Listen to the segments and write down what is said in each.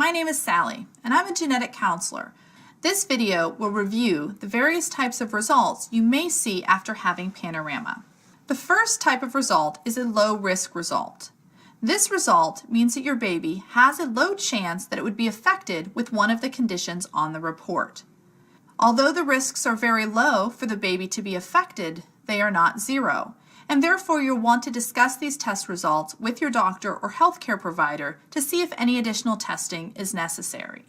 My name is Sally, and I'm a genetic counselor. This video will review the various types of results you may see after having Panorama. The first type of result is a low-risk result. This result means that your baby has a low chance that it would be affected with one of the conditions on the report. Although the risks are very low for the baby to be affected, they are not zero, and therefore you'll want to discuss these test results with your doctor or healthcare provider to see if any additional testing is necessary.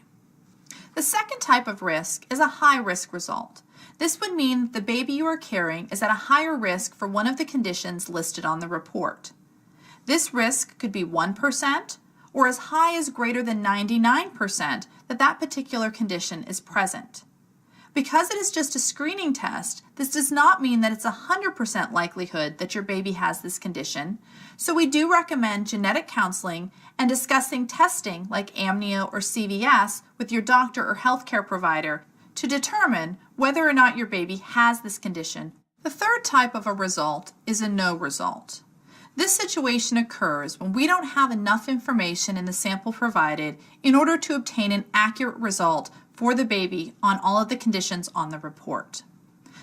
The second type of risk is a high-risk result. This would mean the baby you are carrying is at a higher risk for one of the conditions listed on the report. This risk could be 1% or as high as greater than 99% that that particular condition is present. Because it is just a screening test, this does not mean that it's a 100% likelihood that your baby has this condition, so we do recommend genetic counseling and discussing testing like amnio or CVS with your doctor or healthcare provider to determine whether or not your baby has this condition. The third type of a result is a no result. This situation occurs when we don't have enough information in the sample provided in order to obtain an accurate result for the baby on all of the conditions on the report.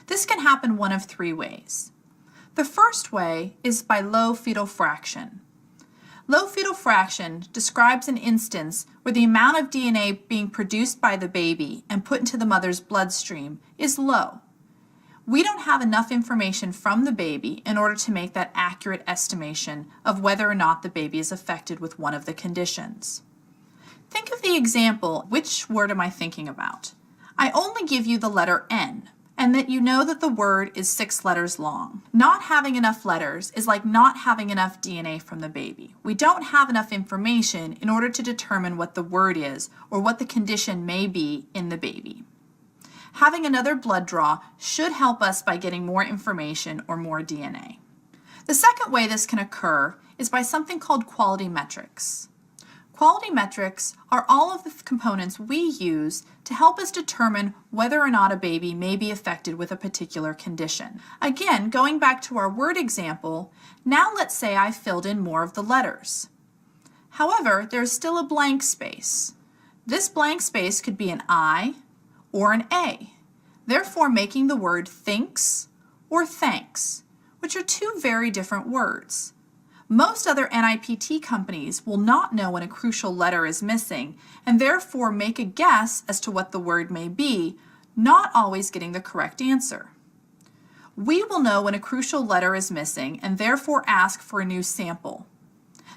This can happen one of three ways. The first way is by low fetal fraction. Low fetal fraction describes an instance where the amount of DNA being produced by the baby and put into the mother's bloodstream is low. We don't have enough information from the baby in order to make that accurate estimation of whether or not the baby is affected with one of the conditions. Think of the example, which word am I thinking about? I only give you the letter N, and that you know that the word is 6 letters long. Not having enough letters is like not having enough DNA from the baby. We don't have enough information in order to determine what the word is or what the condition may be in the baby. Having another blood draw should help us by getting more information or more DNA. The second way this can occur is by something called quality metrics. Quality metrics are all of the components we use to help us determine whether or not a baby may be affected with a particular condition. Again, going back to our word example, now let's say I filled in more of the letters. However, there's still a blank space. This blank space could be an I or an A, therefore making the word thinks or thanks, which are two very different words. Most other NIPT companies will not know when a crucial letter is missing and therefore make a guess as to what the word may be, not always getting the correct answer. We will know when a crucial letter is missing and therefore ask for a new sample.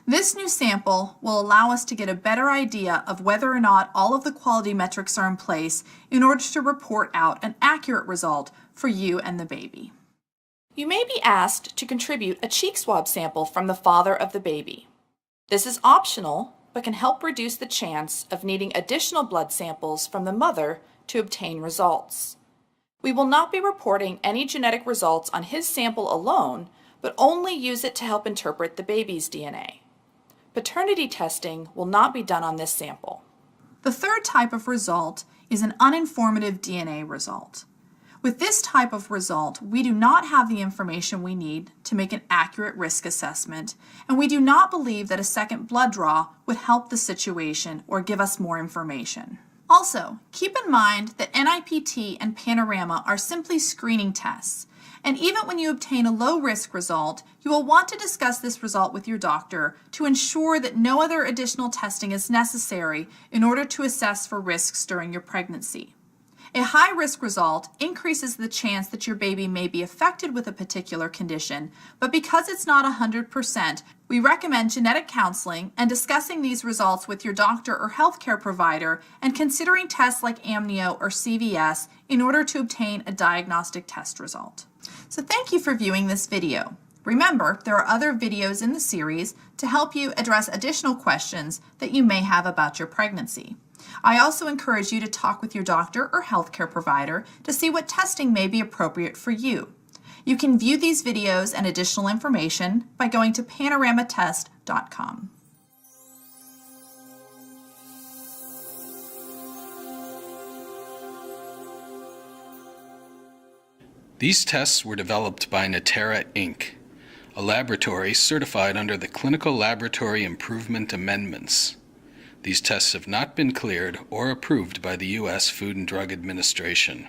This new sample will allow us to get a better idea of whether or not all of the quality metrics are in place in order to report out an accurate result for you and the baby. You may be asked to contribute a cheek swab sample from the father of the baby. This is optional, but can help reduce the chance of needing additional blood samples from the mother to obtain results. We will not be reporting any genetic results on his sample alone, but only use it to help interpret the baby's DNA. Paternity testing will not be done on this sample. The third type of result is an uninformative DNA result. With this type of result, we do not have the information we need to make an accurate risk assessment, and we do not believe that a second blood draw would help the situation or give us more information. Also, keep in mind that NIPT and Panorama are simply screening tests, and even when you obtain a low-risk result, you will want to discuss this result with your doctor to ensure that no other additional testing is necessary in order to assess for risks during your pregnancy. A high-risk result increases the chance that your baby may be affected with a particular condition, but because it's not 100%, we recommend genetic counseling and discussing these results with your doctor or healthcare provider and considering tests like amnio or CVS in order to obtain a diagnostic test result. So thank you for viewing this video. Remember, there are other videos in the series to help you address additional questions that you may have about your pregnancy. I also encourage you to talk with your doctor or healthcare provider to see what testing may be appropriate for you. You can view these videos and additional information by going to panoramatest.com. These tests were developed by Natera Inc., a laboratory certified under the Clinical Laboratory Improvement Amendments. These tests have not been cleared or approved by the U.S. Food and Drug Administration.